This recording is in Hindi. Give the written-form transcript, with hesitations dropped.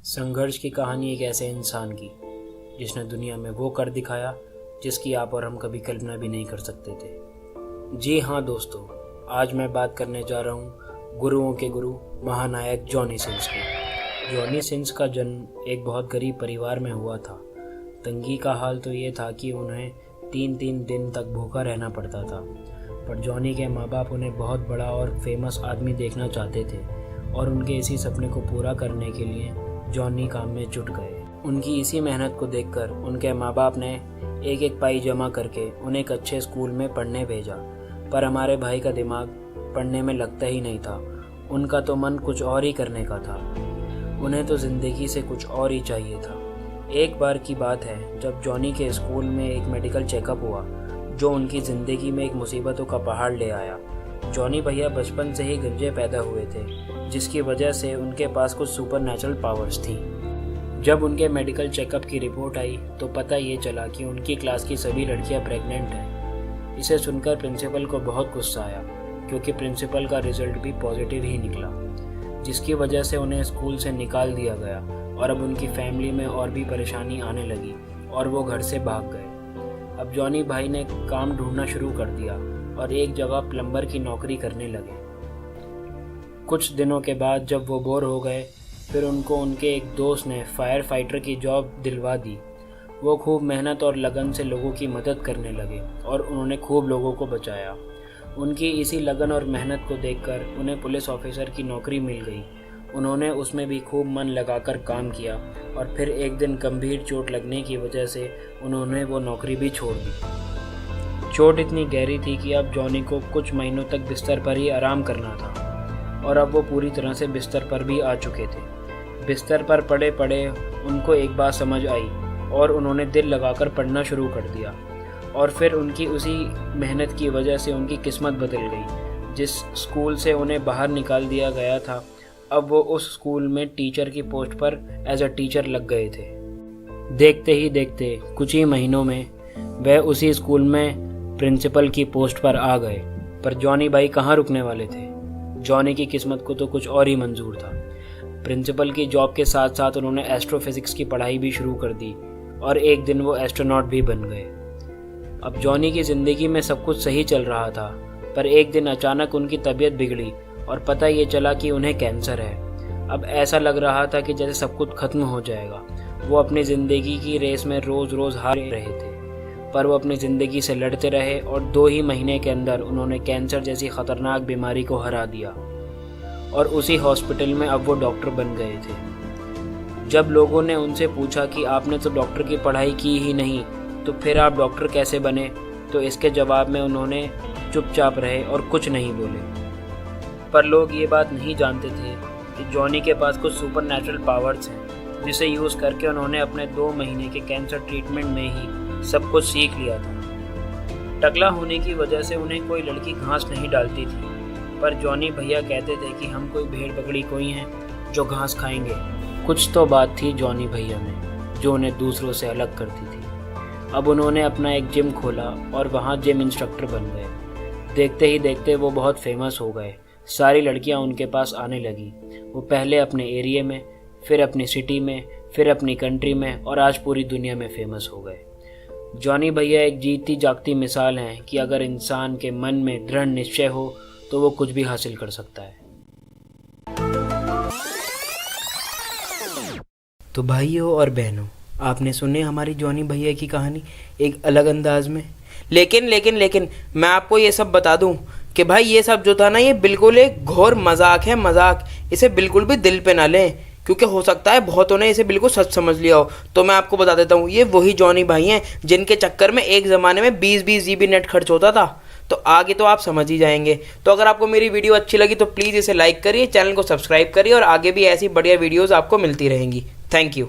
संघर्ष की कहानी एक ऐसे इंसान की जिसने दुनिया में वो कर दिखाया जिसकी आप और हम कभी कल्पना भी नहीं कर सकते थे। जी हाँ दोस्तों, आज मैं बात करने जा रहा हूँ गुरुओं के गुरु महानायक जॉनी सिन्स की। जॉनी सिन्स का जन्म एक बहुत गरीब परिवार में हुआ था। तंगी का हाल तो ये था कि उन्हें 3-3 दिन तक भूखा रहना पड़ता था, पर जॉनी के माँ बाप उन्हें बहुत बड़ा और फेमस आदमी देखना चाहते थे और उनके इसी सपने को पूरा करने के लिए जॉनी काम में जुट गए। उनकी इसी मेहनत को देखकर उनके माँ बाप ने एक एक पाई जमा करके उन्हें एक अच्छे स्कूल में पढ़ने भेजा, पर हमारे भाई का दिमाग पढ़ने में लगता ही नहीं था। उनका तो मन कुछ और ही करने का था। उन्हें तो ज़िंदगी से कुछ और ही चाहिए था। एक बार की बात है जब जॉनी के स्कूल में एक मेडिकल चेकअप हुआ जो उनकी ज़िंदगी में एक मुसीबतों का पहाड़ ले आया। जॉनी भैया बचपन से ही गंजे पैदा हुए थे, जिसकी वजह से उनके पास कुछ सुपरनैचुरल पावर्स थी। जब उनके मेडिकल चेकअप की रिपोर्ट आई तो पता ये चला कि उनकी क्लास की सभी लड़कियां प्रेग्नेंट हैं। इसे सुनकर प्रिंसिपल को बहुत गुस्सा आया, क्योंकि प्रिंसिपल का रिजल्ट भी पॉजिटिव ही निकला, जिसकी वजह से उन्हें स्कूल से निकाल दिया गया और अब उनकी फैमिली में और भी परेशानी आने लगी और वो घर से भाग गए। अब जॉनी भाई ने काम ढूंढना शुरू कर दिया और एक जगह प्लम्बर की नौकरी करने लगे। कुछ दिनों के बाद जब वो बोर हो गए, फिर उनको उनके एक दोस्त ने फायर फाइटर की जॉब दिलवा दी। वो खूब मेहनत और लगन से लोगों की मदद करने लगे और उन्होंने खूब लोगों को बचाया। उनकी इसी लगन और मेहनत को देखकर उन्हें पुलिस ऑफिसर की नौकरी मिल गई। उन्होंने उसमें भी खूब मन लगाकर काम किया और फिर एक दिन गंभीर चोट लगने की वजह से उन्होंने वो नौकरी भी छोड़ दी। चोट इतनी गहरी थी कि अब जॉनी को कुछ महीनों तक बिस्तर पर ही आराम करना था और अब वो पूरी तरह से बिस्तर पर भी आ चुके थे। बिस्तर पर पड़े पड़े उनको एक बात समझ आई और उन्होंने दिल लगाकर पढ़ना शुरू कर दिया। और फिर उनकी उसी मेहनत की वजह से उनकी किस्मत बदल गई। जिस स्कूल से उन्हें बाहर निकाल दिया गया था, अब वो उस स्कूल में टीचर की पोस्ट पर एज अ टीचर लग गए थे। देखते ही देखते कुछ ही महीनों में वह उसी स्कूल में प्रिंसिपल की पोस्ट पर आ गए। पर जॉनी भाई कहाँ रुकने वाले थे। जॉनी की किस्मत को तो कुछ और ही मंजूर था। प्रिंसिपल की जॉब के साथ साथ उन्होंने एस्ट्रोफिजिक्स की पढ़ाई भी शुरू कर दी और एक दिन वो एस्ट्रोनॉट भी बन गए। अब जॉनी की ज़िंदगी में सब कुछ सही चल रहा था, पर एक दिन अचानक उनकी तबीयत बिगड़ी और पता ये चला कि उन्हें कैंसर है। अब ऐसा लग रहा था कि जैसे सब कुछ खत्म हो जाएगा। वो अपनी ज़िंदगी की रेस में रोज़ रोज़ हार रहे थे, पर वो अपनी ज़िंदगी से लड़ते रहे और 2 ही महीने के अंदर उन्होंने कैंसर जैसी ख़तरनाक बीमारी को हरा दिया और उसी हॉस्पिटल में अब वो डॉक्टर बन गए थे। जब लोगों ने उनसे पूछा कि आपने तो डॉक्टर की पढ़ाई की ही नहीं, तो फिर आप डॉक्टर कैसे बने, तो इसके जवाब में उन्होंने चुपचाप रहे और कुछ नहीं बोले। पर लोग ये बात नहीं जानते थे कि जॉनी के पास कुछ सुपरनैचुरल पावर्स हैं, जिसे यूज़ करके उन्होंने अपने 2 महीने के कैंसर ट्रीटमेंट में ही सब कुछ सीख लिया था। टकला होने की वजह से उन्हें कोई लड़की घास नहीं डालती थी, पर जॉनी भैया कहते थे कि हम कोई भेड़ बकरी कोई हैं जो घास खाएंगे। कुछ तो बात थी जॉनी भैया में जो उन्हें दूसरों से अलग करती थी। अब उन्होंने अपना एक जिम खोला और वहाँ जिम इंस्ट्रक्टर बन गए। देखते ही देखते वो बहुत फेमस हो गए। सारी लड़कियाँ उनके पास आने लगी। वो पहले अपने एरिया में, फिर अपनी सिटी में, फिर अपनी कंट्री में और आज पूरी दुनिया में फेमस हो गए। जॉनी भैया एक जीती जागती मिसाल हैं कि अगर इंसान के मन में दृढ़ निश्चय हो तो वो कुछ भी हासिल कर सकता है। तो भाइयों और बहनों, आपने सुने हमारी जॉनी भैया की कहानी एक अलग अंदाज में। लेकिन मैं आपको ये सब बता दूं कि भाई ये सब जो था ना, ये बिल्कुल एक घोर मजाक है, मजाक। इसे बिल्कुल भी दिल पे ना लें, क्योंकि हो सकता है बहुतों ने इसे बिल्कुल सच समझ लिया हो। तो मैं आपको बता देता हूँ, ये वही जॉनी भाई हैं जिनके चक्कर में एक ज़माने में 20-20 GB नेट खर्च होता था। तो आगे तो आप समझ ही जाएंगे। तो अगर आपको मेरी वीडियो अच्छी लगी तो प्लीज़ इसे लाइक करिए, चैनल को सब्सक्राइब करिए और आगे भी ऐसी बढ़िया वीडियोज़ आपको मिलती रहेंगी। Thank you.